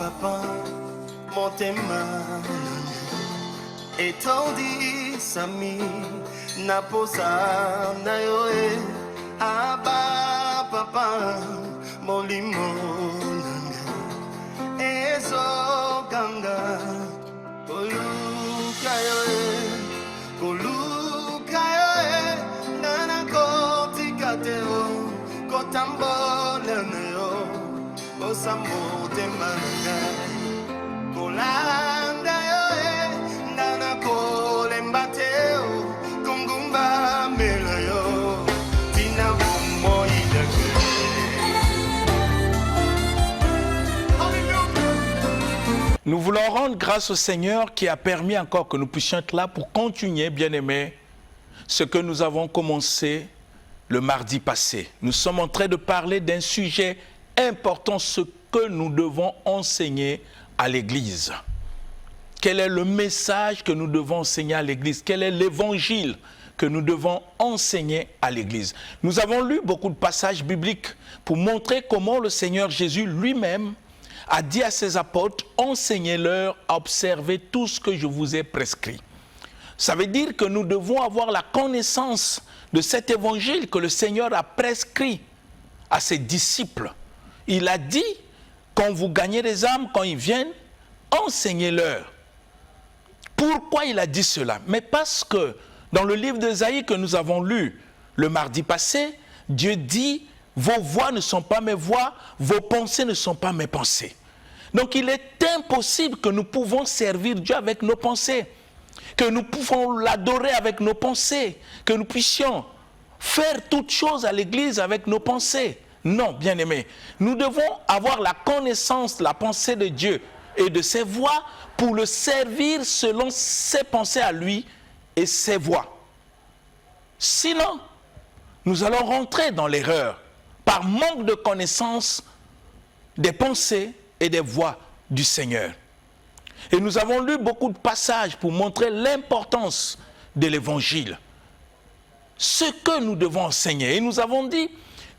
papa, mon tema. Etondi sami, naposa na yoe. Aba papa, mon limon. Eso ganga, koluka yoe, nana koti kateo, kotambo leneo, osamo te manga, kolanda yoe, nana kolembateo, kongumba melayo, tina bumo idake. Nous voulons rendre grâce au Seigneur qui a permis encore que nous puissions être là pour continuer, bien-aimés, ce que nous avons commencé le mardi passé. Nous sommes en train de parler d'un sujet important, ce que nous devons enseigner à l'Église. Quel est le message que nous devons enseigner à l'Église? Quel est l'évangile que nous devons enseigner à l'Église? Nous avons lu beaucoup de passages bibliques pour montrer comment le Seigneur Jésus lui-même a dit à ses apôtres, enseignez-leur à observer tout ce que je vous ai prescrit. Ça veut dire que nous devons avoir la connaissance de cet évangile que le Seigneur a prescrit à ses disciples. Il a dit, quand vous gagnez des âmes, quand ils viennent, enseignez-leur. Pourquoi il a dit cela? Mais parce que dans le livre d'Ésaïe que nous avons lu le mardi passé, Dieu dit, vos voix ne sont pas mes voix, vos pensées ne sont pas mes pensées. Donc il est impossible que nous pouvons servir Dieu avec nos pensées, que nous pouvons l'adorer avec nos pensées, que nous puissions faire toutes choses à l'église avec nos pensées. Non, bien-aimés, nous devons avoir la connaissance de la pensée de Dieu et de ses voies pour le servir selon ses pensées à lui et ses voies. Sinon, nous allons rentrer dans l'erreur par manque de connaissance des pensées et des voies du Seigneur. Et nous avons lu beaucoup de passages pour montrer l'importance de l'évangile. Ce que nous devons enseigner. Et nous avons dit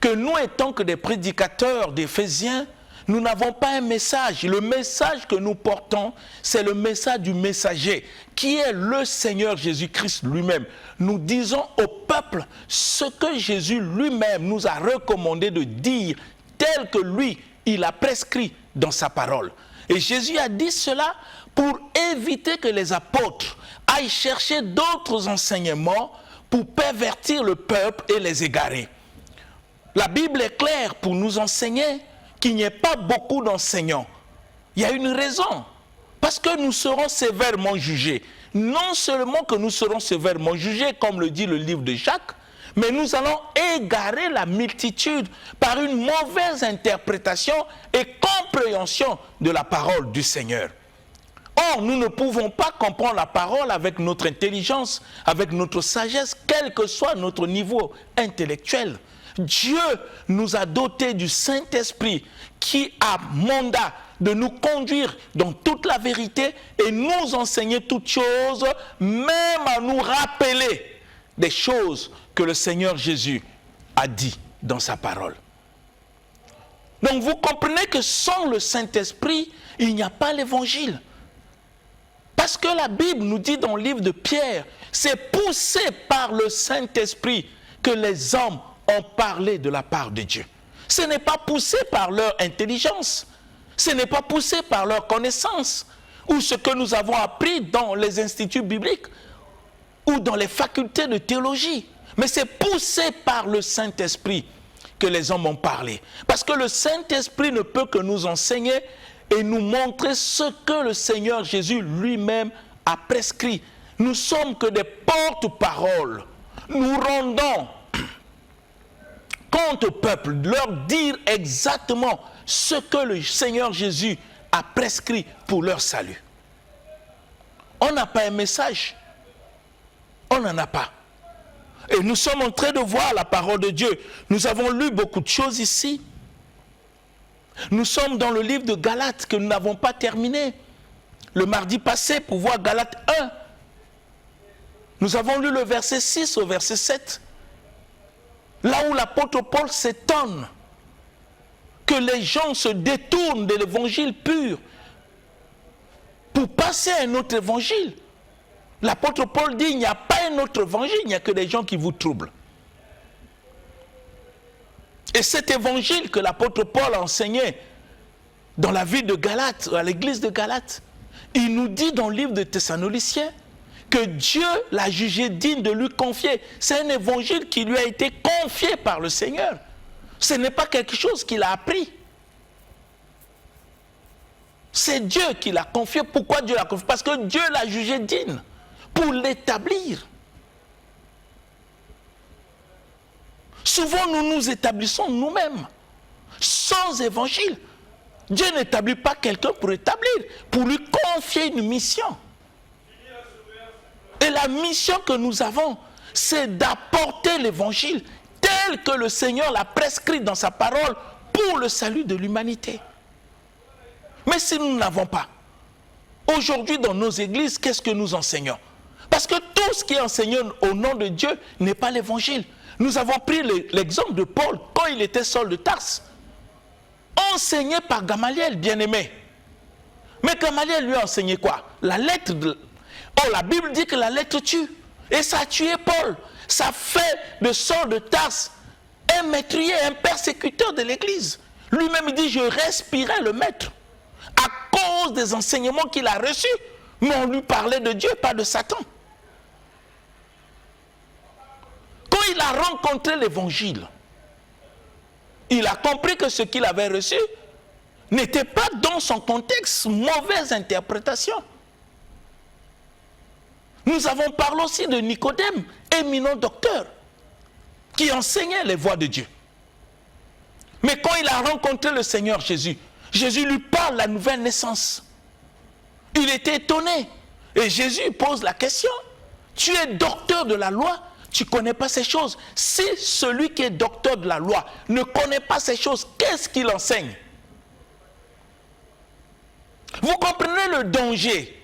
que nous, étant que des prédicateurs d'Éphésiens, nous n'avons pas un message. Le message que nous portons, c'est le message du messager, qui est le Seigneur Jésus-Christ lui-même. Nous disons au peuple ce que Jésus lui-même nous a recommandé de dire, tel que lui, il a prescrit dans sa parole. Et Jésus a dit cela pour éviter que les apôtres aillent chercher d'autres enseignements pour pervertir le peuple et les égarer. La Bible est claire pour nous enseigner qu'il n'y ait pas beaucoup d'enseignants. Il y a une raison. Parce que nous serons sévèrement jugés. Non seulement que nous serons sévèrement jugés, comme le dit le livre de Jacques, mais nous allons égarer la multitude par une mauvaise interprétation et compréhension de la parole du Seigneur. Or, nous ne pouvons pas comprendre la parole avec notre intelligence, avec notre sagesse, quel que soit notre niveau intellectuel. Dieu nous a dotés du Saint-Esprit qui a mandat de nous conduire dans toute la vérité et nous enseigner toutes choses, même à nous rappeler des choses que le Seigneur Jésus a dit dans sa parole. Donc vous comprenez que sans le Saint-Esprit, il n'y a pas l'évangile. Parce que la Bible nous dit dans le livre de Pierre, c'est poussé par le Saint-Esprit que les hommes ont parlé de la part de Dieu. Ce n'est pas poussé par leur intelligence, ce n'est pas poussé par leur connaissance, ou ce que nous avons appris dans les instituts bibliques, ou dans les facultés de théologie. Mais c'est poussé par le Saint-Esprit que les hommes ont parlé. Parce que le Saint-Esprit ne peut que nous enseigner et nous montrer ce que le Seigneur Jésus lui-même a prescrit. Nous sommes que des porte-paroles. Nous rendons compte au peuple, de leur dire exactement ce que le Seigneur Jésus a prescrit pour leur salut. On n'a pas un message. On n'en a pas. Et nous sommes en train de voir la parole de Dieu. Nous avons lu beaucoup de choses ici. Nous sommes dans le livre de Galates que nous n'avons pas terminé. Le mardi passé pour voir Galates 1. Nous avons lu le verset 6 au verset 7. Là où l'apôtre Paul s'étonne que les gens se détournent de l'évangile pur pour passer à un autre évangile. L'apôtre Paul dit, il n'y a pas un autre évangile, il n'y a que des gens qui vous troublent. Et cet évangile que l'apôtre Paul a enseigné dans la ville de Galate, à l'église de Galate, il nous dit dans le livre de Thessaloniciens que Dieu l'a jugé digne de lui confier. C'est un évangile qui lui a été confié par le Seigneur. Ce n'est pas quelque chose qu'il a appris. C'est Dieu qui l'a confié. Pourquoi Dieu l'a confié? Parce que Dieu l'a jugé digne pour l'établir. Souvent, nous nous établissons nous-mêmes, sans évangile. Dieu n'établit pas quelqu'un pour établir, pour lui confier une mission. Et la mission que nous avons, c'est d'apporter l'évangile tel que le Seigneur l'a prescrit dans sa parole pour le salut de l'humanité. Mais si nous n'avons pas, aujourd'hui dans nos églises, qu'est-ce que nous enseignons? Parce que tout ce qui est enseigné au nom de Dieu n'est pas l'évangile. Nous avons pris l'exemple de Paul quand il était Saul de Tarse, enseigné par Gamaliel, bien-aimé. Mais Gamaliel lui a enseigné quoi? La lettre de... Oh, la Bible dit que la lettre tue. Et ça a tué Paul. Ça fait de Saul de Tarse un meurtrier, un persécuteur de l'Église. Lui-même il dit, je respirais le maître à cause des enseignements qu'il a reçus. Mais on lui parlait de Dieu, pas de Satan. Quand il a rencontré l'évangile, il a compris que ce qu'il avait reçu n'était pas dans son contexte, mauvaise interprétation. Nous avons parlé aussi de Nicodème, éminent docteur, qui enseignait les voies de Dieu. Mais quand il a rencontré le Seigneur Jésus, Jésus lui parle de la nouvelle naissance. Il était étonné. Et Jésus pose la question, tu es docteur de la loi, tu ne connais pas ces choses. Si celui qui est docteur de la loi ne connaît pas ces choses, qu'est-ce qu'il enseigne? Vous comprenez le danger?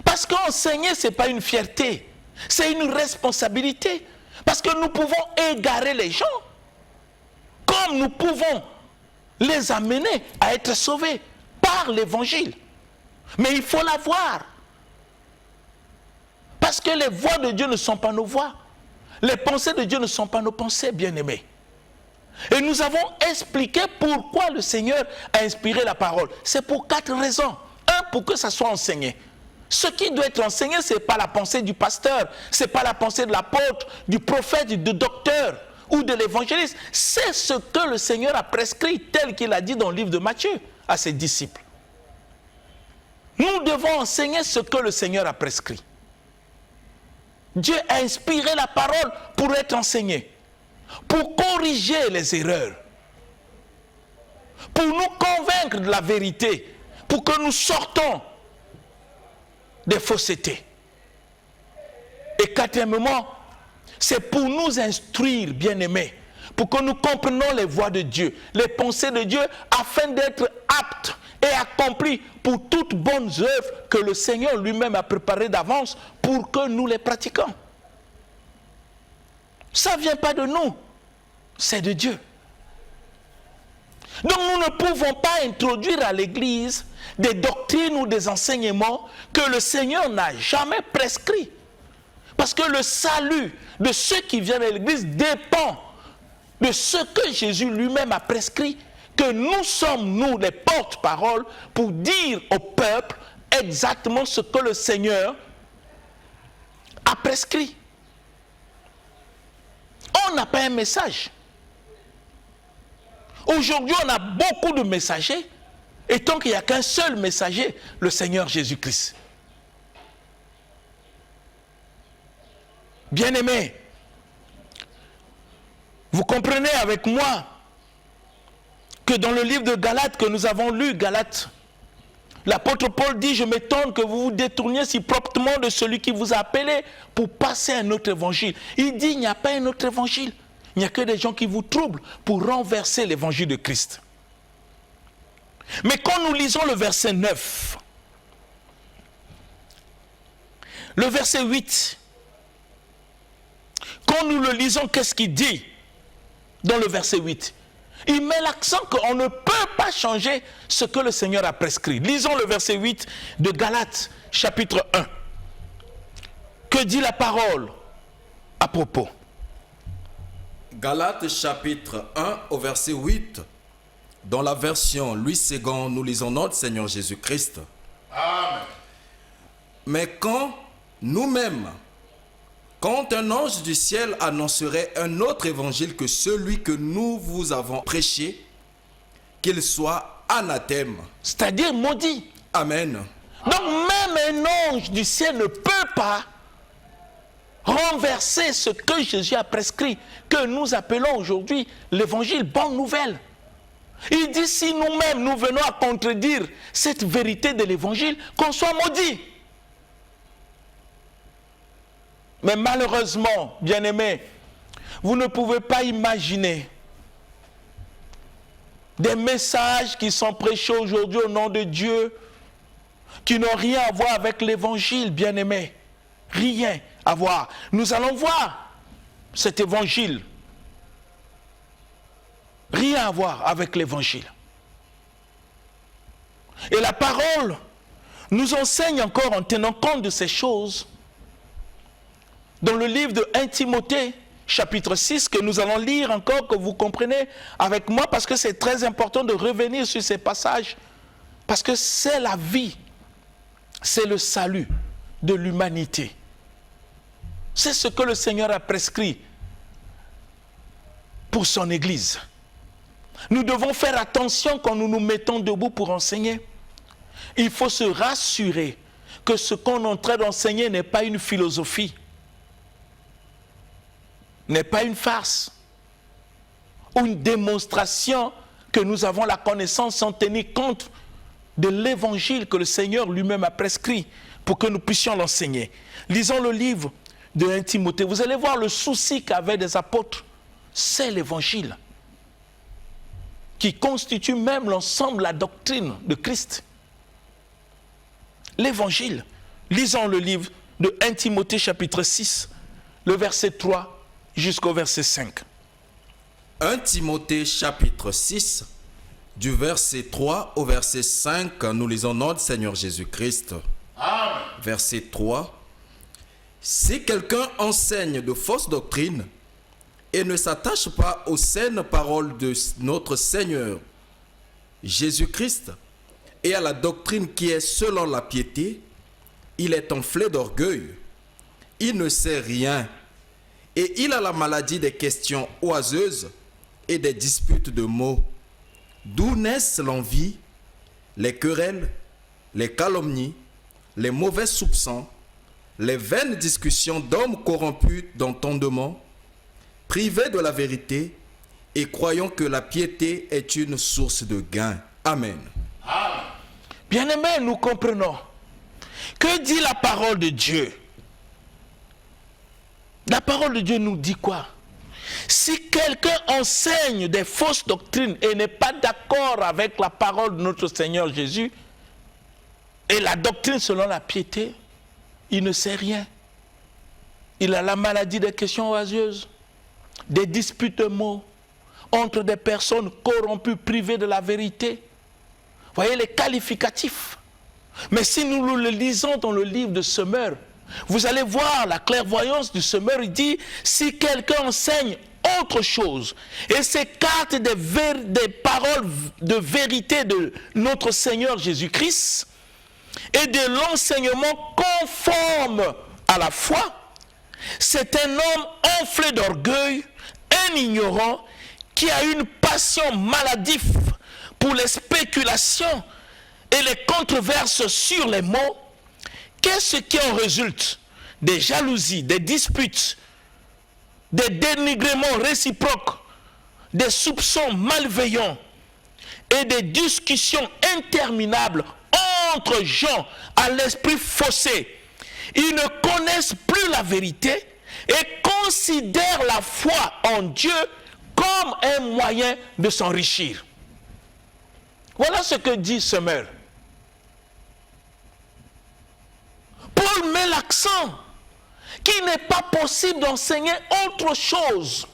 Parce qu'enseigner, ce n'est pas une fierté, c'est une responsabilité. Parce que nous pouvons égarer les gens, comme nous pouvons les amener à être sauvés par l'évangile. Mais il faut l'avoir. Parce que les voies de Dieu ne sont pas nos voies. Les pensées de Dieu ne sont pas nos pensées, bien-aimés. Et nous avons expliqué pourquoi le Seigneur a inspiré la parole. C'est pour 4 raisons. 1, pour que ça soit enseigné. Ce qui doit être enseigné, ce n'est pas la pensée du pasteur, ce n'est pas la pensée de l'apôtre, du prophète, du docteur ou de l'évangéliste. C'est ce que le Seigneur a prescrit, tel qu'il a dit dans le livre de Matthieu à ses disciples. Nous devons enseigner ce que le Seigneur a prescrit. Dieu a inspiré la parole pour être enseignée, pour corriger les erreurs, pour nous convaincre de la vérité, pour que nous sortons des faussetés. Et 4e, c'est pour nous instruire, bien-aimés, pour que nous comprenions les voies de Dieu, les pensées de Dieu, afin d'être aptes et accomplis pour toutes bonnes œuvres que le Seigneur lui-même a préparées d'avance pour que nous les pratiquions. Ça ne vient pas de nous, c'est de Dieu. Donc nous ne pouvons pas introduire à l'Église des doctrines ou des enseignements que le Seigneur n'a jamais prescrits. Parce que le salut de ceux qui viennent à l'Église dépend de ce que Jésus lui-même a prescrit, que nous sommes, nous, les porte-paroles pour dire au peuple exactement ce que le Seigneur a prescrit. On n'a pas un message. Aujourd'hui, on a beaucoup de messagers, et tant qu'il n'y a qu'un seul messager, le Seigneur Jésus-Christ. Bien-aimés, vous comprenez avec moi que dans le livre de Galates que nous avons lu, Galates, l'apôtre Paul dit, je m'étonne que vous vous détourniez si promptement de celui qui vous a appelé pour passer un autre évangile. Il dit, il n'y a pas un autre évangile. Il n'y a que des gens qui vous troublent pour renverser l'évangile de Christ. Mais quand nous lisons le verset 9, le verset 8, quand nous le lisons, qu'est-ce qu'il dit dans le verset 8? Il met l'accent qu'on ne peut pas changer ce que le Seigneur a prescrit. Lisons le verset 8 de Galates, chapitre 1. Que dit la parole à propos? Galates chapitre 1 au verset 8. Dans la version Louis II, nous lisons notre Seigneur Jésus-Christ. Amen. Mais quand un ange du ciel annoncerait un autre évangile que celui que nous vous avons prêché, qu'il soit anathème. C'est-à-dire maudit. Amen. Donc même un ange du ciel ne peut pas renverser ce que Jésus a prescrit, que nous appelons aujourd'hui l'évangile, bonne nouvelle. Il dit si nous-mêmes nous venons à contredire cette vérité de l'évangile, qu'on soit maudit. Mais malheureusement, bien-aimés, vous ne pouvez pas imaginer des messages qui sont prêchés aujourd'hui au nom de Dieu, qui n'ont rien à voir avec l'évangile, bien-aimés. Rien à voir. Nous allons voir cet évangile. Rien à voir avec l'évangile. Et la parole nous enseigne encore en tenant compte de ces choses dans le livre de 1 Timothée, chapitre 6, que nous allons lire encore, que vous comprenez avec moi, parce que c'est très important de revenir sur ces passages, parce que c'est la vie, c'est le salut de l'humanité. C'est ce que le Seigneur a prescrit pour son Église. Nous devons faire attention quand nous nous mettons debout pour enseigner. Il faut se rassurer que ce qu'on est en train d'enseigner n'est pas une philosophie, n'est pas une farce, ou une démonstration que nous avons la connaissance sans tenir compte de l'évangile que le Seigneur lui-même a prescrit pour que nous puissions l'enseigner. Lisons le livre de 1 Timothée. Vous allez voir le souci qu'avaient des apôtres. C'est l'évangile qui constitue même l'ensemble de la doctrine de Christ. L'évangile. Lisons le livre de 1 Timothée chapitre 6, le verset 3 jusqu'au verset 5. 1 Timothée chapitre 6, du verset 3 au verset 5, nous lisons notre Seigneur Jésus-Christ. Amen. Verset 3. Si quelqu'un enseigne de fausses doctrines et ne s'attache pas aux saines paroles de notre Seigneur Jésus-Christ et à la doctrine qui est selon la piété, il est enflé d'orgueil. Il ne sait rien et il a la maladie des questions oiseuses et des disputes de mots. D'où naissent l'envie, les querelles, les calomnies, les mauvais soupçons, les vaines discussions d'hommes corrompus d'entendement, privés de la vérité et croyant que la piété est une source de gain. Amen. Bien-aimés, nous comprenons. Que dit la parole de Dieu? La parole de Dieu nous dit quoi? Si quelqu'un enseigne des fausses doctrines et n'est pas d'accord avec la parole de notre Seigneur Jésus et la doctrine selon la piété, il ne sait rien. Il a la maladie des questions oisieuses, des disputes de mots entre des personnes corrompues, privées de la vérité. Voyez les qualificatifs. Mais si nous le lisons dans le livre de Semeur, vous allez voir la clairvoyance du semeur. Il dit, si quelqu'un enseigne autre chose et s'écarte des paroles de vérité de notre Seigneur Jésus-Christ et de l'enseignement conforme à la foi, c'est un homme enflé d'orgueil, un ignorant qui a une passion maladive pour les spéculations et les controverses sur les mots. Qu'est-ce qui en résulte? Des jalousies, des disputes, des dénigrements réciproques, des soupçons malveillants et des discussions interminables entre gens à l'esprit faussé. Ils ne connaissent plus la vérité et considèrent la foi en Dieu comme un moyen de s'enrichir. Voilà ce que dit Semeur. Paul met l'accent qu'il n'est pas possible d'enseigner autre chose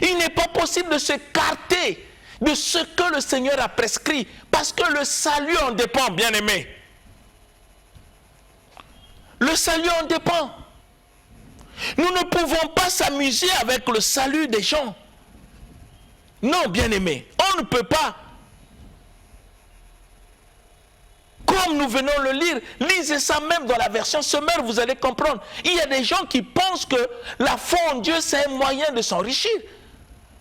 Il n'est pas possible de s'écarter de ce que le Seigneur a prescrit, parce que le salut en dépend, bien-aimés. Le salut en dépend. Nous ne pouvons pas s'amuser avec le salut des gens. Non, bien-aimés, on ne peut pas. Comme nous venons le lire, lisez ça même dans la version Semeur, vous allez comprendre. Il y a des gens qui pensent que la foi en Dieu, c'est un moyen de s'enrichir.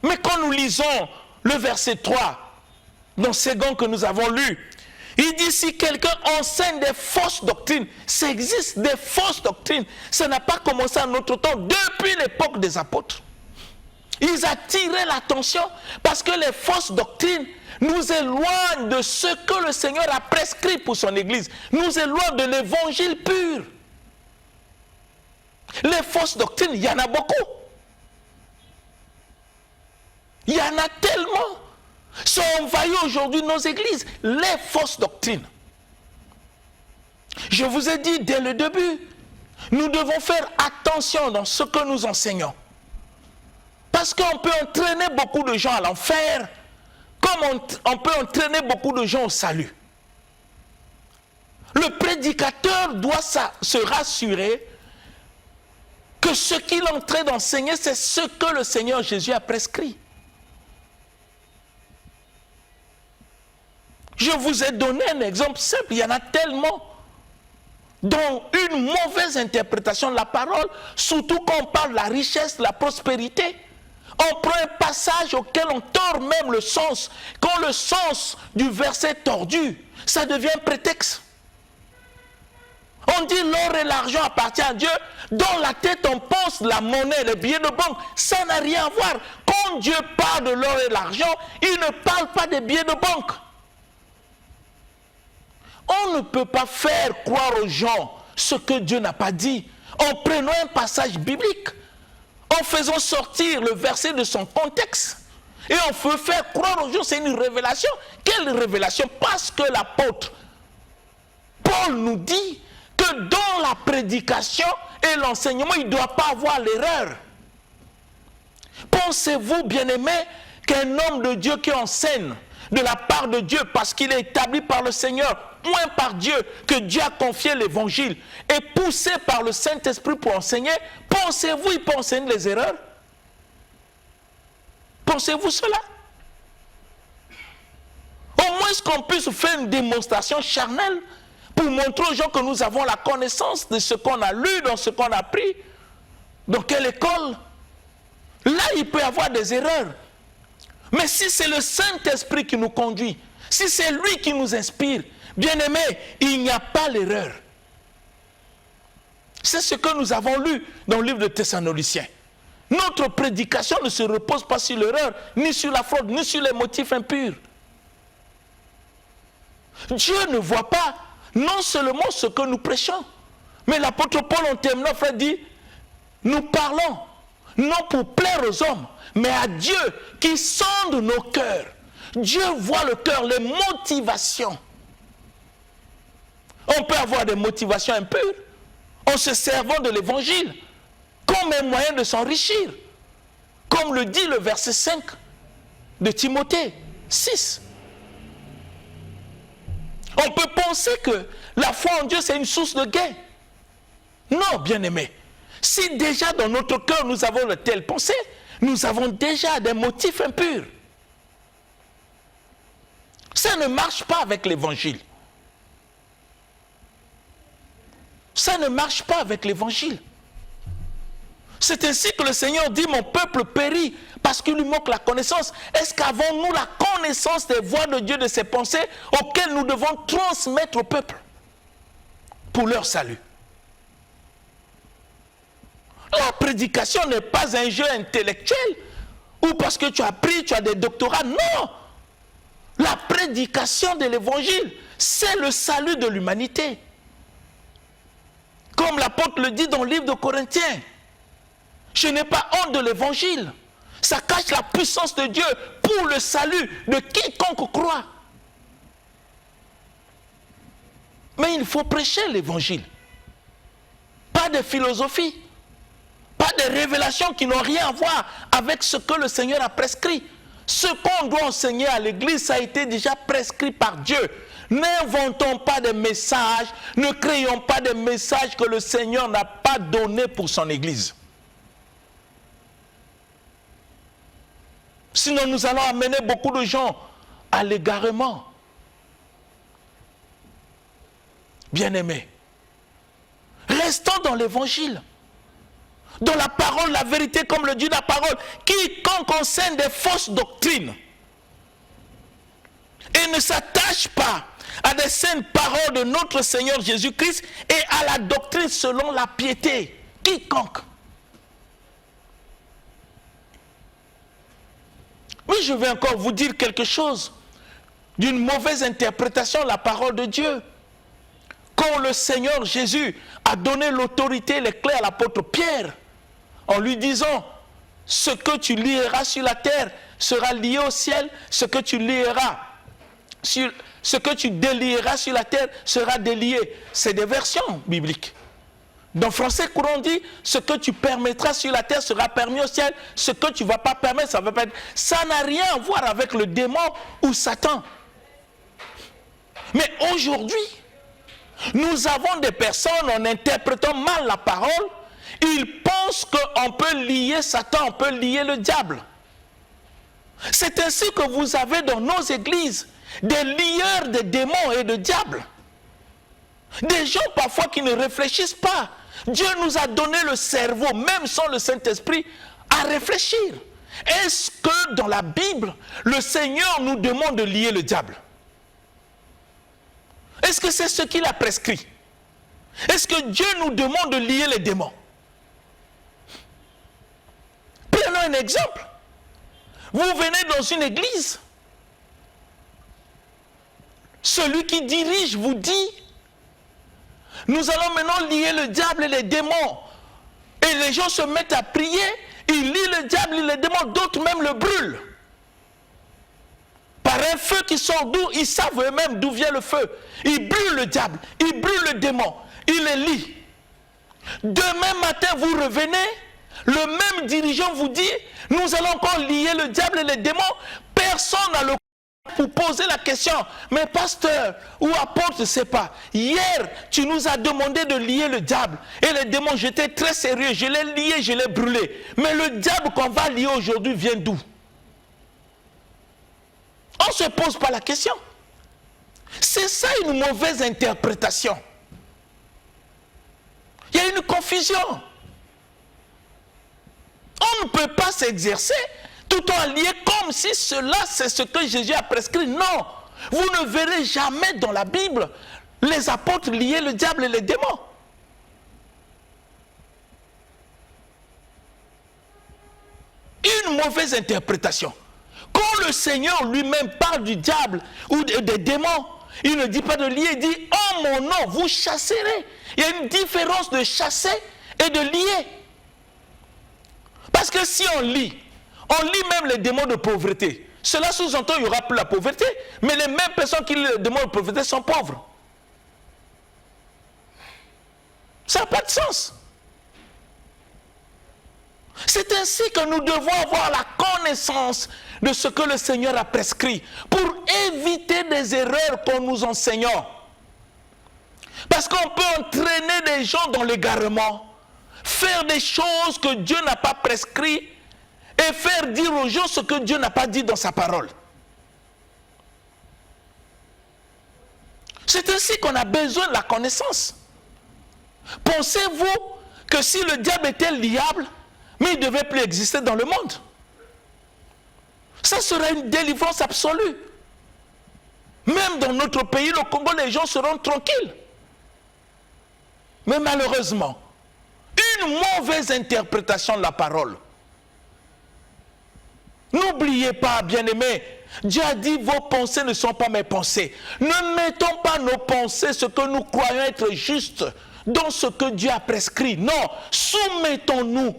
Mais quand nous lisons le verset 3, dans Second que nous avons lu, il dit si quelqu'un enseigne des fausses doctrines, ça existe des fausses doctrines. Ça n'a pas commencé à notre temps, depuis l'époque des apôtres. Ils attiraient l'attention parce que les fausses doctrines nous éloignent de ce que le Seigneur a prescrit pour son Église, nous éloignent de l'évangile pur. Les fausses doctrines, il y en a beaucoup. Il y en a tellement. Sont envahies aujourd'hui nos églises, les fausses doctrines. Je vous ai dit dès le début, nous devons faire attention dans ce que nous enseignons. Parce qu'on peut entraîner beaucoup de gens à l'enfer, comme on peut entraîner beaucoup de gens au salut. Le prédicateur doit se rassurer que ce qu'il est en train d'enseigner, c'est ce que le Seigneur Jésus a prescrit. Je vous ai donné un exemple simple, il y en a tellement, dont une mauvaise interprétation de la parole, surtout quand on parle de la richesse, de la prospérité. On prend un passage auquel on tord même le sens. Quand le sens du verset est tordu, ça devient un prétexte. On dit l'or et l'argent appartient à Dieu. Dans la tête, on pense la monnaie, les billets de banque. Ça n'a rien à voir. Quand Dieu parle de l'or et l'argent, il ne parle pas des billets de banque. On ne peut pas faire croire aux gens ce que Dieu n'a pas dit en prenant un passage biblique, en faisant sortir le verset de son contexte. Et on veut faire croire aux gens, c'est une révélation. Quelle révélation? Parce que l'apôtre Paul nous dit que dans la prédication et l'enseignement, il ne doit pas avoir l'erreur. Pensez-vous, bien-aimés, qu'un homme de Dieu qui enseigne de la part de Dieu, parce qu'il est établi par le Seigneur, point par Dieu, que Dieu a confié l'évangile, et poussé par le Saint-Esprit pour enseigner, pensez-vous il peut enseigner les erreurs? Pensez-vous cela? Au moins qu'on puisse faire une démonstration charnelle pour montrer aux gens que nous avons la connaissance de ce qu'on a lu, dans ce qu'on a appris, dans quelle école. Là, il peut y avoir des erreurs. Mais si c'est le Saint-Esprit qui nous conduit, si c'est lui qui nous inspire, bien-aimé, il n'y a pas l'erreur. C'est ce que nous avons lu dans le livre de Thessaloniciens. Notre prédication ne se repose pas sur l'erreur, ni sur la fraude, ni sur les motifs impurs. Dieu ne voit pas non seulement ce que nous prêchons, mais l'apôtre Paul en terminant, frère, dit, nous parlons non pour plaire aux hommes, mais à Dieu qui sonde nos cœurs. Dieu voit le cœur, les motivations. On peut avoir des motivations impures en se servant de l'évangile comme un moyen de s'enrichir, comme le dit le verset 5 de Timothée 6. On peut penser que la foi en Dieu c'est une source de gain. Non, bien-aimés. Si déjà dans notre cœur nous avons de telles pensées, nous avons déjà des motifs impurs. Ça ne marche pas avec l'évangile. Ça ne marche pas avec l'évangile. C'est ainsi que le Seigneur dit, mon peuple périt parce qu'il lui manque la connaissance. Est-ce qu'avons-nous la connaissance des voies de Dieu, de ses pensées auxquelles nous devons transmettre au peuple pour leur salut? La prédication n'est pas un jeu intellectuel ou parce que tu as appris, tu as des doctorats. Non! La prédication de l'évangile, c'est le salut de l'humanité. Comme l'apôtre le dit dans le livre de Corinthiens, je n'ai pas honte de l'évangile. Ça cache la puissance de Dieu pour le salut de quiconque croit. Mais il faut prêcher l'évangile. Pas de philosophie, pas pas des révélations qui n'ont rien à voir avec ce que le Seigneur a prescrit. Ce qu'on doit enseigner à l'église, ça a été déjà prescrit par Dieu. N'inventons pas des messages, ne créons pas des messages que le Seigneur n'a pas donnés pour son église. Sinon, nous allons amener beaucoup de gens à l'égarement. Bien-aimés, restons dans l'évangile, dans la parole, la vérité, comme le dit la parole. Quiconque enseigne des fausses doctrines et ne s'attache pas à des saintes paroles de notre Seigneur Jésus-Christ et à la doctrine selon la piété. Quiconque. Oui, je vais encore vous dire quelque chose d'une mauvaise interprétation de la parole de Dieu. Quand le Seigneur Jésus a donné l'autorité et les clés à l'apôtre Pierre, en lui disant, ce que tu lieras sur la terre sera lié au ciel, ce que tu délieras sur la terre sera délié. C'est des versions bibliques. Dans français courant on dit, ce que tu permettras sur la terre sera permis au ciel, ce que tu ne vas pas permettre, ça va pas être. Ça n'a rien à voir avec le démon ou Satan. Mais aujourd'hui, nous avons des personnes, en interprétant mal la parole, ils pensent qu'on peut lier Satan, on peut lier le diable. C'est ainsi que vous avez dans nos églises des lieurs de démons et de diables. Des gens parfois qui ne réfléchissent pas. Dieu nous a donné le cerveau, même sans le Saint-Esprit, à réfléchir. Est-ce que dans la Bible, le Seigneur nous demande de lier le diable? Est-ce que c'est ce qu'il a prescrit? Est-ce que Dieu nous demande de lier les démons? Prenons un exemple. Vous venez dans une église. Celui qui dirige vous dit, nous allons maintenant lier le diable et les démons. Et les gens se mettent à prier, ils lient le diable et les démons, d'autres même le brûlent. Par un feu qui sort d'où, ils savent eux-mêmes d'où vient le feu. Ils brûlent le diable, ils brûlent le démon, ils les lient. Demain matin, vous revenez, le même dirigeant vous dit, nous allons encore lier le diable et les démons. Personne n'a le pour poser la question, mais pasteur ou apôtre, je ne sais pas, hier tu nous as demandé de lier le diable et les démons, j'étais très sérieux, je l'ai lié, je l'ai brûlé, mais le diable qu'on va lier aujourd'hui vient d'où? On ne se pose pas la question. C'est ça une mauvaise interprétation. Il y a une confusion. On ne peut pas s'exercer tout en lié comme si cela c'est ce que Jésus a prescrit. Non, vous ne verrez jamais dans la Bible les apôtres lier le diable et les démons. Une mauvaise interprétation. Quand le Seigneur lui-même parle du diable ou des démons, il ne dit pas de lier, il dit « En mon nom, vous chasserez ». Il y a une différence de chasser et de lier. Parce que si on lie même les démons de pauvreté. Cela sous-entend qu'il n'y aura plus la pauvreté, mais les mêmes personnes qui lient les démons de pauvreté sont pauvres. Ça n'a pas de sens. C'est ainsi que nous devons avoir la connaissance de ce que le Seigneur a prescrit pour éviter des erreurs qu'on nous enseigne. Parce qu'on peut entraîner des gens dans l'égarement, faire des choses que Dieu n'a pas prescrites et faire dire aux gens ce que Dieu n'a pas dit dans sa parole. C'est ainsi qu'on a besoin de la connaissance. Pensez-vous que si le diable était liable, mais il ne devait plus exister dans le monde? Ça serait une délivrance absolue. Même dans notre pays, le Congo, les gens seront tranquilles. Mais malheureusement, une mauvaise interprétation de la parole. N'oubliez pas, bien-aimés, Dieu a dit, vos pensées ne sont pas mes pensées. Ne mettons pas nos pensées, ce que nous croyons être juste, dans ce que Dieu a prescrit. Non, soumettons-nous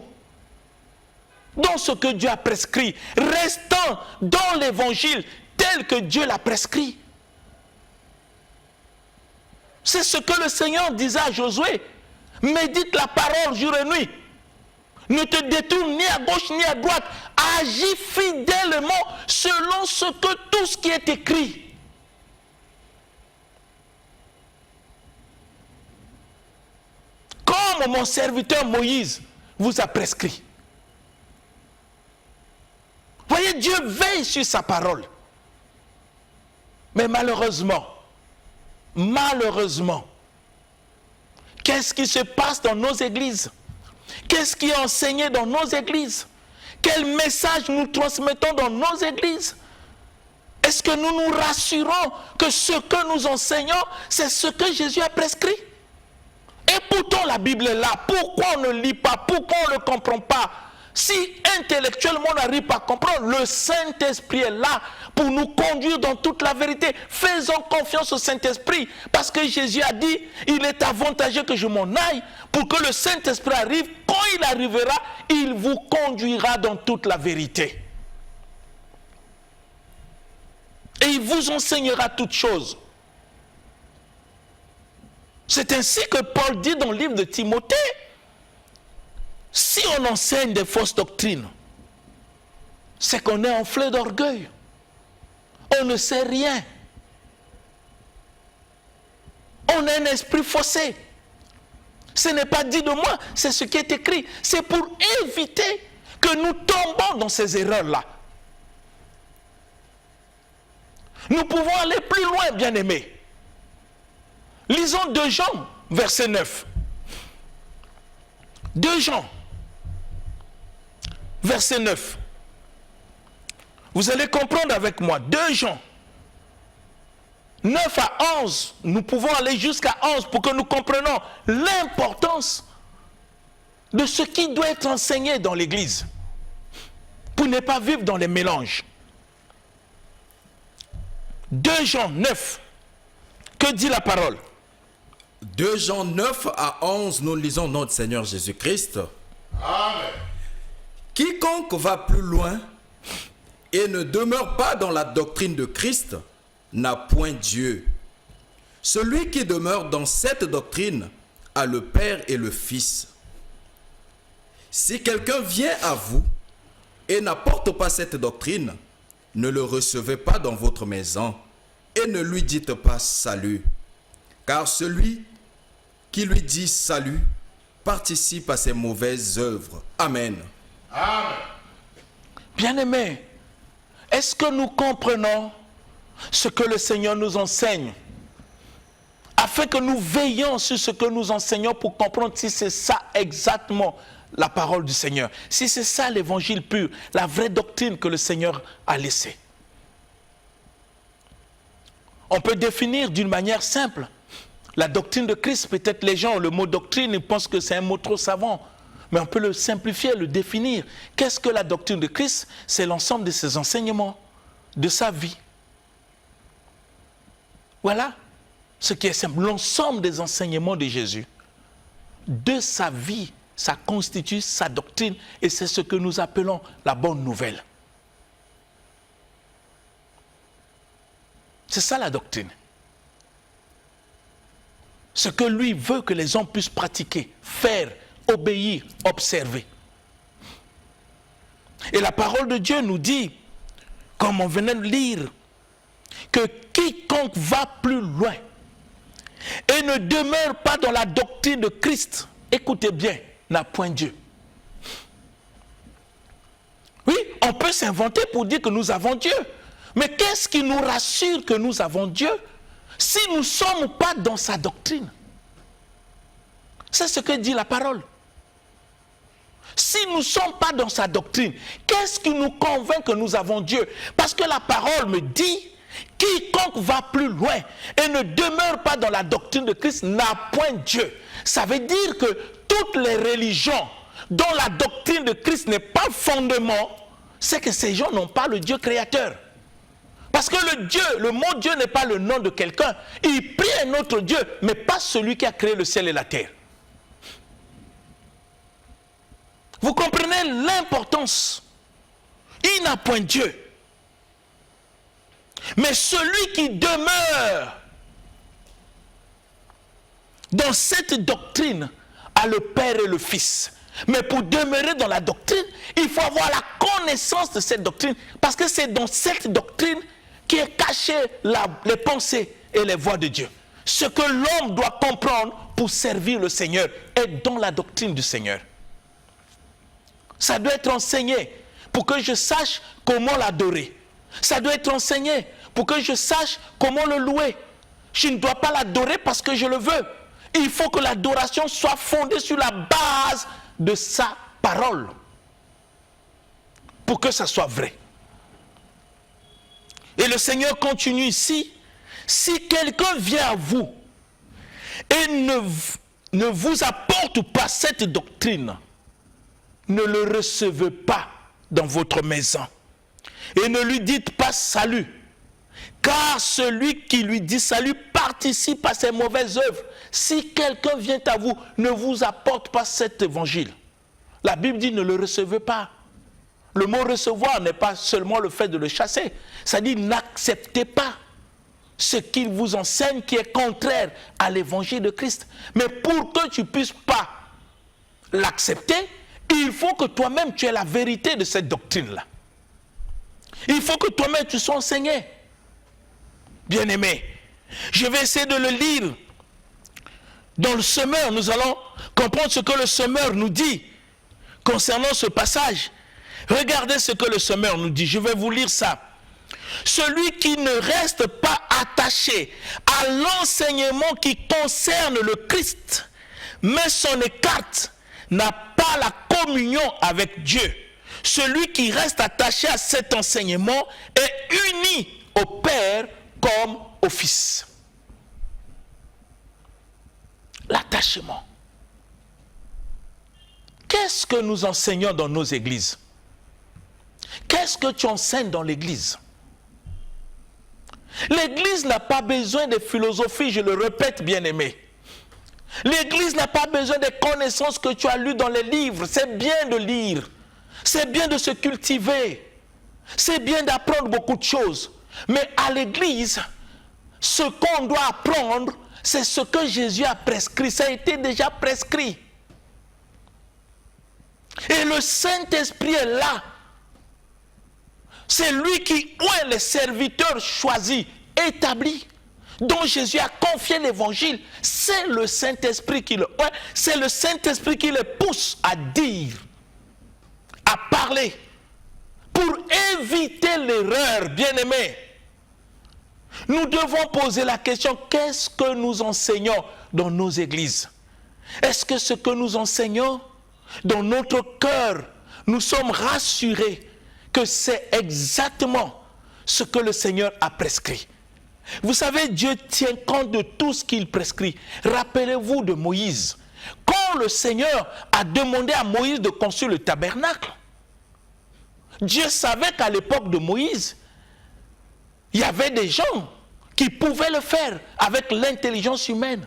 dans ce que Dieu a prescrit. Restons dans l'évangile tel que Dieu l'a prescrit. C'est ce que le Seigneur disait à Josué. Médite la parole jour et nuit. Ne te détourne ni à gauche ni à droite. Agis fidèlement selon tout ce qui est écrit. Comme mon serviteur Moïse vous a prescrit. Voyez, Dieu veille sur sa parole. Mais malheureusement, qu'est-ce qui se passe dans nos églises? Qu'est-ce qui est enseigné dans nos églises? Quel message nous transmettons dans nos églises? Est-ce que nous nous rassurons que ce que nous enseignons, c'est ce que Jésus a prescrit? Et pourtant la Bible est là. Pourquoi on ne lit pas? Pourquoi on ne le comprend pas? Si intellectuellement on n'arrive pas à comprendre, le Saint-Esprit est là pour nous conduire dans toute la vérité. Faisons confiance au Saint-Esprit, parce que Jésus a dit, il est avantageux que je m'en aille pour que le Saint-Esprit arrive. Quand il arrivera, il vous conduira dans toute la vérité. Et il vous enseignera toutes choses. C'est ainsi que Paul dit dans le livre de Timothée, si on enseigne des fausses doctrines, c'est qu'on est enflé d'orgueil. On ne sait rien. On a un esprit faussé. Ce n'est pas dit de moi, c'est ce qui est écrit. C'est pour éviter que nous tombons dans ces erreurs-là. Nous pouvons aller plus loin, bien-aimés. Lisons 2 Jean, verset 9. 2 Jean, verset 9. Vous allez comprendre avec moi. 2 Jean, 9 à 11. Nous pouvons aller jusqu'à 11 pour que nous comprenions l'importance de ce qui doit être enseigné dans l'Église, pour ne pas vivre dans les mélanges. 2 Jean 9. Que dit la parole? 2 Jean 9 à 11, nous lisons notre Seigneur Jésus-Christ. Amen. Quiconque va plus loin et ne demeure pas dans la doctrine de Christ n'a point Dieu. Celui qui demeure dans cette doctrine a le Père et le Fils. Si quelqu'un vient à vous et n'apporte pas cette doctrine, ne le recevez pas dans votre maison et ne lui dites pas salut. Car celui qui lui dit salut participe à ses mauvaises œuvres. Amen. Amen. Bien-aimés, est-ce que nous comprenons ce que le Seigneur nous enseigne? Afin que nous veillions sur ce que nous enseignons pour comprendre si c'est ça exactement la parole du Seigneur. Si c'est ça l'évangile pur, la vraie doctrine que le Seigneur a laissée. On peut définir d'une manière simple la doctrine de Christ. Peut-être les gens, le mot doctrine, ils pensent que c'est un mot trop savant. Mais on peut le simplifier, le définir. Qu'est-ce que la doctrine de Christ? C'est l'ensemble de ses enseignements, de sa vie. Voilà ce qui est simple. L'ensemble des enseignements de Jésus, de sa vie, ça constitue sa doctrine. Et c'est ce que nous appelons la bonne nouvelle. C'est ça la doctrine. Ce que lui veut que les hommes puissent pratiquer, faire, obéir, observer. Et la parole de Dieu nous dit, comme on venait de lire, que quiconque va plus loin et ne demeure pas dans la doctrine de Christ, écoutez bien, n'a point Dieu. Oui, on peut s'inventer pour dire que nous avons Dieu. Mais qu'est-ce qui nous rassure que nous avons Dieu si nous ne sommes pas dans sa doctrine? C'est ce que dit la parole. Si nous ne sommes pas dans sa doctrine, qu'est-ce qui nous convainc que nous avons Dieu? Parce que la parole me dit, quiconque va plus loin et ne demeure pas dans la doctrine de Christ n'a point Dieu. Ça veut dire que toutes les religions dont la doctrine de Christ n'est pas fondement, c'est que ces gens n'ont pas le Dieu créateur. Parce que le mot Dieu n'est pas le nom de quelqu'un. Il prie un autre Dieu, mais pas celui qui a créé le ciel et la terre. Vous comprenez l'importance? Il n'a point Dieu. Mais celui qui demeure dans cette doctrine a le Père et le Fils. Mais pour demeurer dans la doctrine, il faut avoir la connaissance de cette doctrine. Parce que c'est dans cette doctrine qui est cachée les pensées et les voies de Dieu. Ce que l'homme doit comprendre pour servir le Seigneur est dans la doctrine du Seigneur. Ça doit être enseigné pour que je sache comment l'adorer. Ça doit être enseigné pour que je sache comment le louer. Je ne dois pas l'adorer parce que je le veux. Il faut que l'adoration soit fondée sur la base de sa parole pour que ça soit vrai. Et le Seigneur continue ici. Si quelqu'un vient à vous et ne vous apporte pas cette doctrine, ne le recevez pas dans votre maison et ne lui dites pas salut, car celui qui lui dit salut participe à ses mauvaises œuvres. Si quelqu'un vient à vous, ne vous apporte pas cet évangile. La Bible dit ne le recevez pas. Le mot recevoir n'est pas seulement le fait de le chasser. Ça dit n'acceptez pas ce qu'il vous enseigne qui est contraire à l'évangile de Christ. Mais pour que tu ne puisses pas l'accepter, il faut que toi-même tu aies la vérité de cette doctrine-là. Il faut que toi-même tu sois enseigné. Bien-aimé, je vais essayer de le lire. Dans le semeur, nous allons comprendre ce que le semeur nous dit concernant ce passage. Regardez ce que le semeur nous dit. Je vais vous lire ça. Celui qui ne reste pas attaché à l'enseignement qui concerne le Christ, mais s'en écarte, n'a pas la communion avec Dieu. Celui qui reste attaché à cet enseignement est uni au Père comme au Fils. L'attachement. Qu'est-ce que nous enseignons dans nos églises? Qu'est-ce que tu enseignes dans l'église? L'église n'a pas besoin de philosophie, je le répète, bien-aimé. L'église n'a pas besoin des connaissances que tu as lues dans les livres. C'est bien de lire. C'est bien de se cultiver. C'est bien d'apprendre beaucoup de choses. Mais à l'église, ce qu'on doit apprendre, c'est ce que Jésus a prescrit. Ça a été déjà prescrit. Et le Saint-Esprit est là. C'est lui qui oint les serviteurs choisis, établis, dont Jésus a confié l'évangile. C'est le Saint-Esprit qui le oint. C'est le Saint-Esprit qui les pousse à dire, à parler, pour éviter l'erreur, bien-aimés. Nous devons poser la question, qu'est-ce que nous enseignons dans nos églises? Est-ce que ce que nous enseignons dans notre cœur, nous sommes rassurés que c'est exactement ce que le Seigneur a prescrit? Vous savez, Dieu tient compte de tout ce qu'il prescrit. Rappelez-vous de Moïse. Quand le Seigneur a demandé à Moïse de construire le tabernacle, Dieu savait qu'à l'époque de Moïse, il y avait des gens qui pouvaient le faire avec l'intelligence humaine.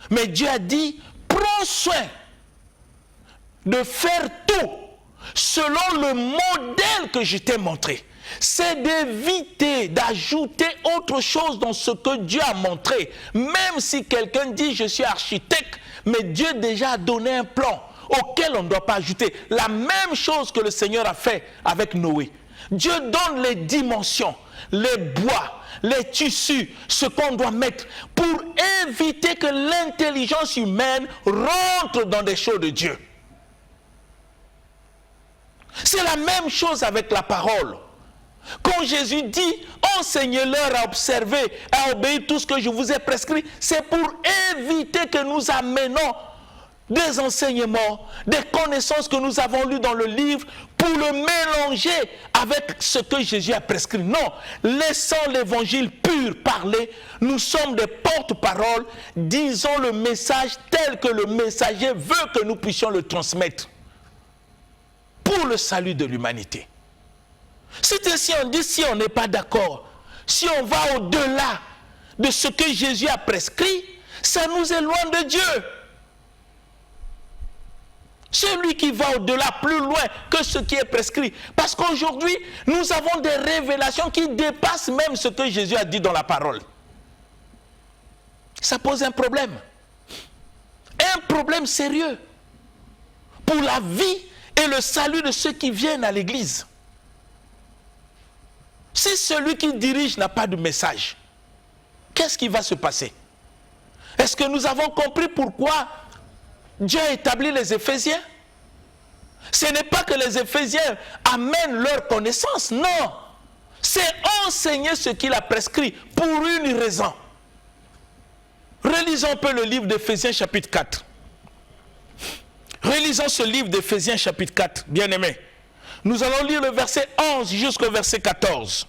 Mais Dieu a dit, prends soin de faire tout selon le modèle que je t'ai montré. C'est d'éviter d'ajouter autre chose dans ce que Dieu a montré. Même si quelqu'un dit je suis architecte, mais Dieu déjà a donné un plan auquel on ne doit pas ajouter. La même chose que le Seigneur a fait avec Noé. Dieu donne les dimensions, les bois, les tissus, ce qu'on doit mettre pour éviter que l'intelligence humaine rentre dans des choses de Dieu. C'est la même chose avec la parole. Quand Jésus dit, enseignez-leur à observer, à obéir tout ce que je vous ai prescrit, c'est pour éviter que nous amenons des enseignements, des connaissances que nous avons lues dans le livre, pour le mélanger avec ce que Jésus a prescrit. Non, laissons l'évangile pur parler, nous sommes des porte-paroles, disons le message tel que le messager veut que nous puissions le transmettre, pour le salut de l'humanité. C'est ainsi on dit, si on n'est pas d'accord, si on va au-delà de ce que Jésus a prescrit, ça nous éloigne de Dieu. Celui qui va au-delà, plus loin que ce qui est prescrit. Parce qu'aujourd'hui, nous avons des révélations qui dépassent même ce que Jésus a dit dans la parole. Ça pose un problème. Un problème sérieux. pour la vie et le salut de ceux qui viennent à l'église. Si celui qui dirige n'a pas de message, qu'est-ce qui va se passer? Est-ce que nous avons compris pourquoi Dieu a établi les Éphésiens? Ce n'est pas que les Éphésiens amènent leur connaissance, non. C'est enseigner ce qu'il a prescrit pour une raison. Relisons un peu le livre d'Éphésiens chapitre 4. Relisons ce livre d'Éphésiens chapitre 4, bien-aimés. Nous allons lire le verset 11 jusqu'au verset 14.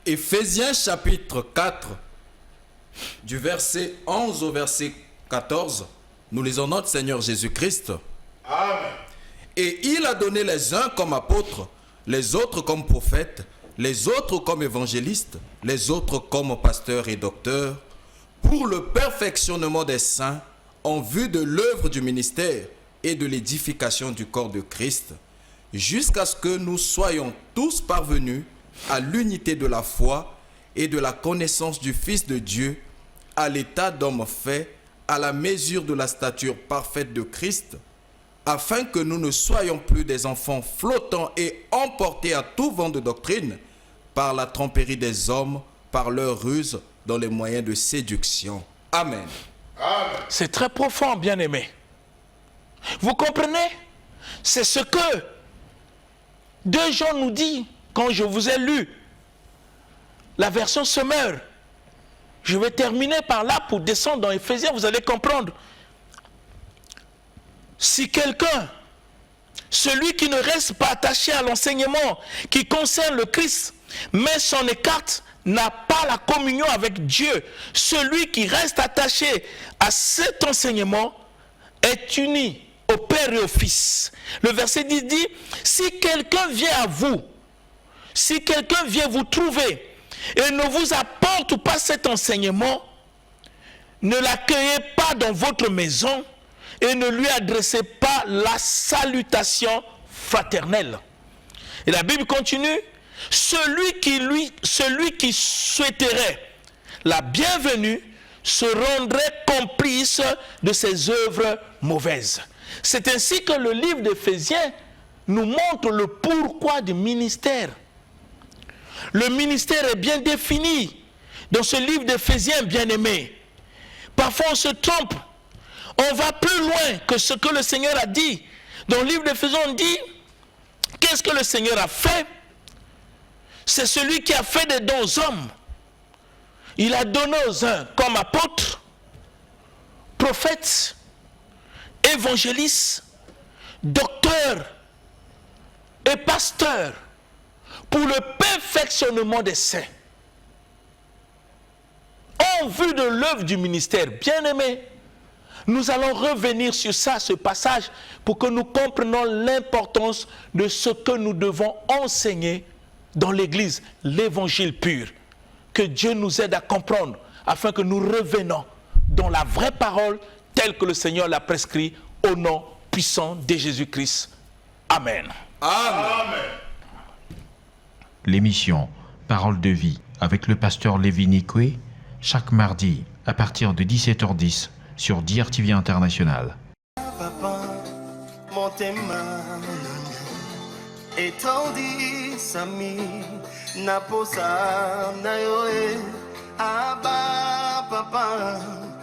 Éphésiens chapitre 4, du verset 11 au verset 14, nous lisons notre Seigneur Jésus-Christ. Amen. Et il a donné les uns comme apôtres, les autres comme prophètes, les autres comme évangélistes, les autres comme pasteurs et docteurs, pour le perfectionnement des saints, en vue de l'œuvre du ministère et de l'édification du corps de Christ, jusqu'à ce que nous soyons tous parvenus à l'unité de la foi et de la connaissance du Fils de Dieu, à l'état d'homme fait, à la mesure de la stature parfaite de Christ, afin que nous ne soyons plus des enfants flottants et emportés à tout vent de doctrine par la tromperie des hommes, par leur ruse dans les moyens de séduction. Amen. Amen. C'est très profond, bien-aimés. Vous comprenez? C'est ce que 2 Jean nous dit quand je vous ai lu la version Semeur. Je vais terminer par là pour descendre dans Éphésiens, vous allez comprendre. Si quelqu'un, celui qui ne reste pas attaché à l'enseignement qui concerne le Christ, mais s'en écarte, n'a pas la communion avec Dieu. Celui qui reste attaché à cet enseignement est uni au Père et au Fils. Le verset 10 dit, si quelqu'un vient à vous, si quelqu'un vient vous trouver et ne vous apporte pas cet enseignement, ne l'accueillez pas dans votre maison et ne lui adressez pas la salutation fraternelle. Et la Bible continue, celui qui souhaiterait la bienvenue se rendrait complice de ses œuvres mauvaises. C'est ainsi que le livre d'Éphésiens nous montre le pourquoi du ministère. Le ministère est bien défini dans ce livre d'Éphésiens, bien-aimé. Parfois on se trompe. On va plus loin que ce que le Seigneur a dit. Dans le livre d'Éphésiens, on dit, qu'est-ce que le Seigneur a fait? C'est celui qui a fait des dons aux hommes. Il a donné aux uns comme apôtres, prophètes, évangélistes, docteurs et pasteurs pour le perfectionnement des saints. En vue de l'œuvre du ministère, bien-aimés, nous allons revenir sur ça, ce passage, pour que nous comprenions l'importance de ce que nous devons enseigner dans l'Église, l'évangile pur. Que Dieu nous aide à comprendre, afin que nous revenions dans la vraie parole, telle que le Seigneur l'a prescrit, au nom puissant de Jésus-Christ. Amen. Amen. L'émission Parole de vie avec le pasteur Lévi Nikwe, chaque mardi à partir de 17h10 sur DRTV International. Papa, motema etondi sami naposa na yoe aba papa